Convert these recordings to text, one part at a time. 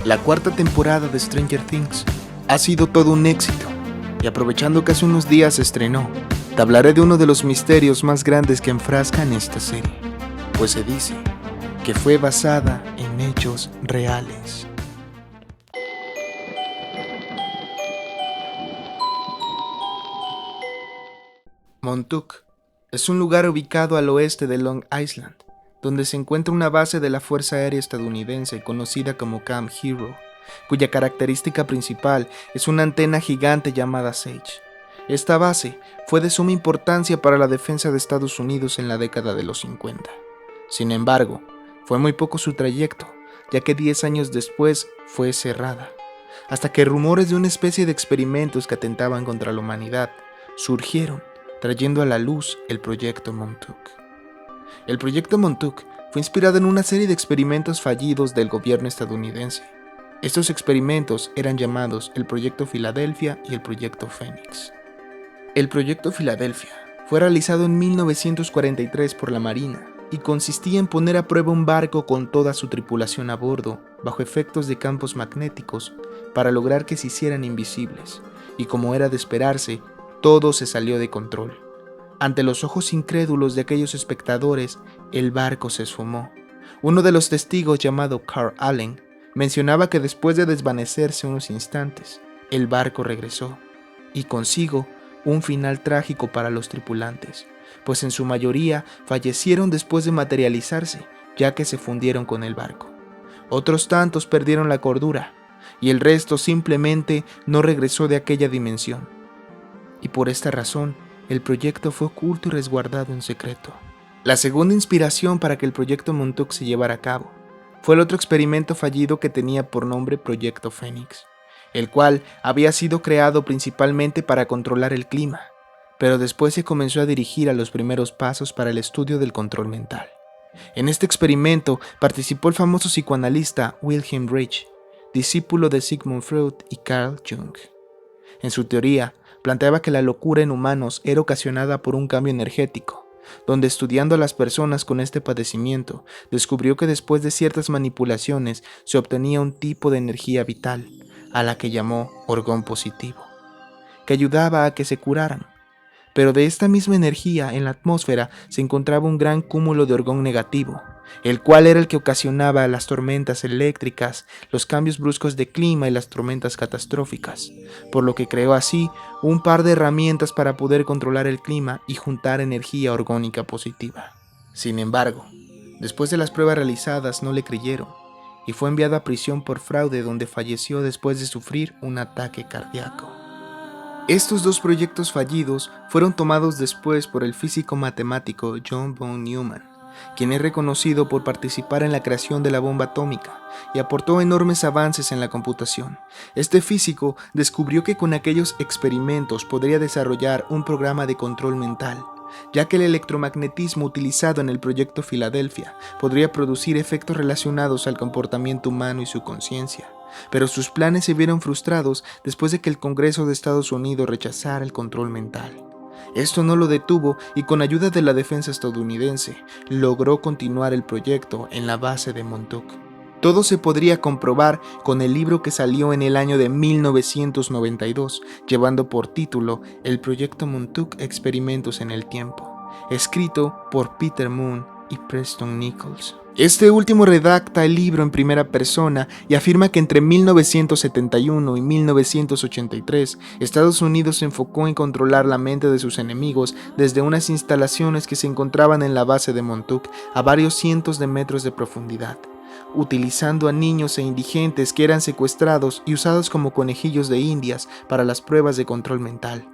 La cuarta temporada de Stranger Things ha sido todo un éxito, y aprovechando que hace unos días se estrenó, te hablaré de uno de los misterios más grandes que enfrascan esta serie, pues se dice que fue basada en hechos reales. Montauk es un lugar ubicado al oeste de Long Island, donde se encuentra una base de la Fuerza Aérea Estadounidense conocida como Camp Hero, cuya característica principal es una antena gigante llamada Sage. Esta base fue de suma importancia para la defensa de Estados Unidos en la década de los 50. Sin embargo, fue muy poco su trayecto, ya que 10 años después fue cerrada, hasta que rumores de una especie de experimentos que atentaban contra la humanidad surgieron, trayendo a la luz el Proyecto Montauk. El Proyecto Montauk fue inspirado en una serie de experimentos fallidos del gobierno estadounidense. Estos experimentos eran llamados el Proyecto Filadelfia y el Proyecto Fénix. El Proyecto Filadelfia fue realizado en 1943 por la Marina y consistía en poner a prueba un barco con toda su tripulación a bordo, bajo efectos de campos magnéticos, para lograr que se hicieran invisibles, y como era de esperarse, todo se salió de control. Ante los ojos incrédulos de aquellos espectadores, el barco se esfumó. Uno de los testigos, llamado Carl Allen, mencionaba que después de desvanecerse unos instantes, el barco regresó, y consigo un final trágico para los tripulantes, pues en su mayoría fallecieron después de materializarse, ya que se fundieron con el barco. Otros tantos perdieron la cordura, y el resto simplemente no regresó de aquella dimensión. Y por esta razón, el proyecto fue oculto y resguardado en secreto. La segunda inspiración para que el Proyecto Montauk se llevara a cabo fue el otro experimento fallido que tenía por nombre Proyecto Fénix, el cual había sido creado principalmente para controlar el clima, pero después se comenzó a dirigir a los primeros pasos para el estudio del control mental. En este experimento participó el famoso psicoanalista Wilhelm Reich, discípulo de Sigmund Freud y Carl Jung. En su teoría, planteaba que la locura en humanos era ocasionada por un cambio energético, donde estudiando a las personas con este padecimiento, descubrió que después de ciertas manipulaciones se obtenía un tipo de energía vital, a la que llamó orgón positivo, que ayudaba a que se curaran. Pero de esta misma energía en la atmósfera se encontraba un gran cúmulo de orgón negativo, el cual era el que ocasionaba las tormentas eléctricas, los cambios bruscos de clima y las tormentas catastróficas, por lo que creó así un par de herramientas para poder controlar el clima y juntar energía orgónica positiva. Sin embargo, después de las pruebas realizadas no le creyeron, y fue enviado a prisión por fraude, donde falleció después de sufrir un ataque cardíaco. Estos dos proyectos fallidos fueron tomados después por el físico matemático John von Neumann, quien es reconocido por participar en la creación de la bomba atómica y aportó enormes avances en la computación. Este físico descubrió que con aquellos experimentos podría desarrollar un programa de control mental, ya que el electromagnetismo utilizado en el Proyecto Filadelfia podría producir efectos relacionados al comportamiento humano y su conciencia. Pero sus planes se vieron frustrados después de que el Congreso de Estados Unidos rechazara el control mental. Esto no lo detuvo y con ayuda de la defensa estadounidense logró continuar el proyecto en la base de Montauk. Todo se podría comprobar con el libro que salió en el año de 1992, llevando por título El Proyecto Montauk Experimentos en el Tiempo, escrito por Peter Moon y Preston Nichols. Este último redacta el libro en primera persona y afirma que entre 1971 y 1983, Estados Unidos se enfocó en controlar la mente de sus enemigos desde unas instalaciones que se encontraban en la base de Montauk a varios cientos de metros de profundidad, utilizando a niños e indigentes que eran secuestrados y usados como conejillos de indias para las pruebas de control mental.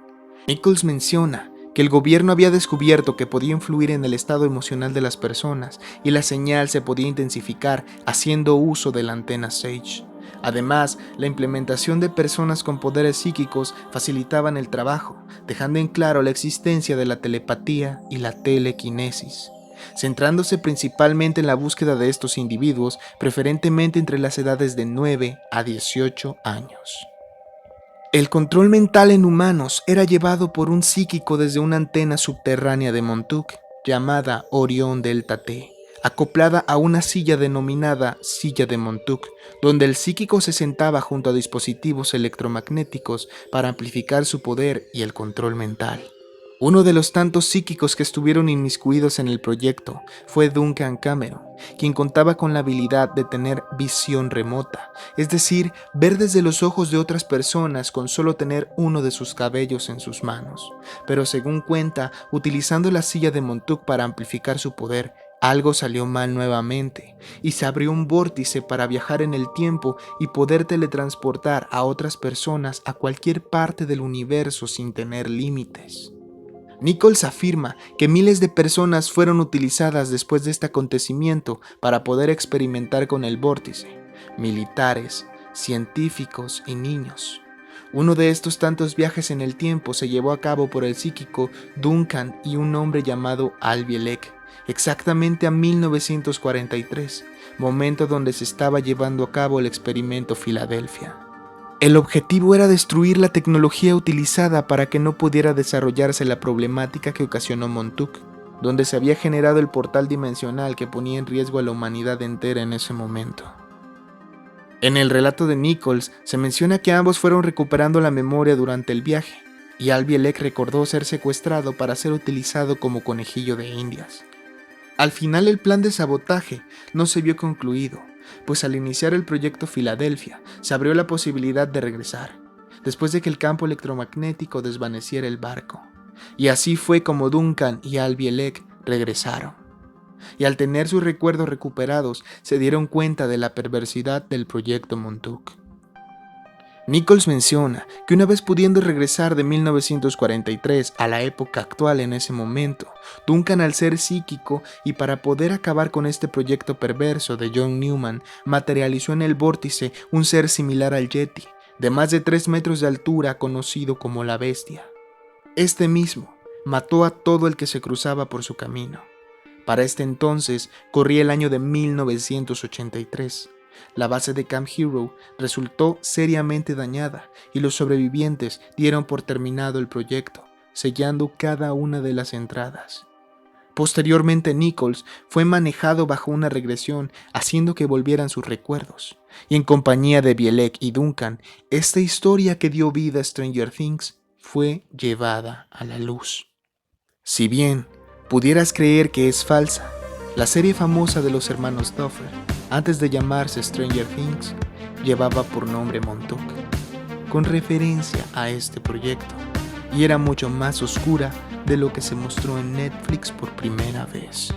Nichols menciona que el gobierno había descubierto que podía influir en el estado emocional de las personas y la señal se podía intensificar haciendo uso de la antena Sage. Además, la implementación de personas con poderes psíquicos facilitaban el trabajo, dejando en claro la existencia de la telepatía y la telequinesis, centrándose principalmente en la búsqueda de estos individuos, preferentemente entre las edades de 9 a 18 años. El control mental en humanos era llevado por un psíquico desde una antena subterránea de Montauk, llamada Orion Delta T, acoplada a una silla denominada silla de Montauk, donde el psíquico se sentaba junto a dispositivos electromagnéticos para amplificar su poder y el control mental. Uno de los tantos psíquicos que estuvieron inmiscuidos en el proyecto fue Duncan Cameron, quien contaba con la habilidad de tener visión remota, es decir, ver desde los ojos de otras personas con solo tener uno de sus cabellos en sus manos. Pero según cuenta, utilizando la silla de Montauk para amplificar su poder, algo salió mal nuevamente y se abrió un vórtice para viajar en el tiempo y poder teletransportar a otras personas a cualquier parte del universo sin tener límites. Nichols afirma que miles de personas fueron utilizadas después de este acontecimiento para poder experimentar con el vórtice: militares, científicos y niños. Uno de estos tantos viajes en el tiempo se llevó a cabo por el psíquico Duncan y un hombre llamado Al Bielek, exactamente a 1943, momento donde se estaba llevando a cabo el experimento Filadelfia. El objetivo era destruir la tecnología utilizada para que no pudiera desarrollarse la problemática que ocasionó Montauk, donde se había generado el portal dimensional que ponía en riesgo a la humanidad entera en ese momento. En el relato de Nichols se menciona que ambos fueron recuperando la memoria durante el viaje, y Al Bielek recordó ser secuestrado para ser utilizado como conejillo de indias. Al final el plan de sabotaje no se vio concluido, pues al iniciar el proyecto Filadelfia se abrió la posibilidad de regresar, después de que el campo electromagnético desvaneciera el barco. Y así fue como Duncan y Al Bielek regresaron. Y al tener sus recuerdos recuperados, se dieron cuenta de la perversidad del proyecto Montauk. Nichols menciona que una vez pudiendo regresar de 1943 a la época actual en ese momento, Duncan, al ser psíquico y para poder acabar con este proyecto perverso de John Newman, materializó en el vórtice un ser similar al Yeti, de más de 3 metros de altura, conocido como la Bestia. Este mismo mató a todo el que se cruzaba por su camino. Para este entonces corría el año de 1983. La base de Camp Hero resultó seriamente dañada y los sobrevivientes dieron por terminado el proyecto, sellando cada una de las entradas. Posteriormente, Nichols fue manejado bajo una regresión, haciendo que volvieran sus recuerdos, y en compañía de Bielek y Duncan, esta historia que dio vida a Stranger Things fue llevada a la luz. Si bien pudieras creer que es falsa, la serie famosa de los hermanos Duffer, antes de llamarse Stranger Things, llevaba por nombre Montauk, con referencia a este proyecto, y era mucho más oscura de lo que se mostró en Netflix por primera vez.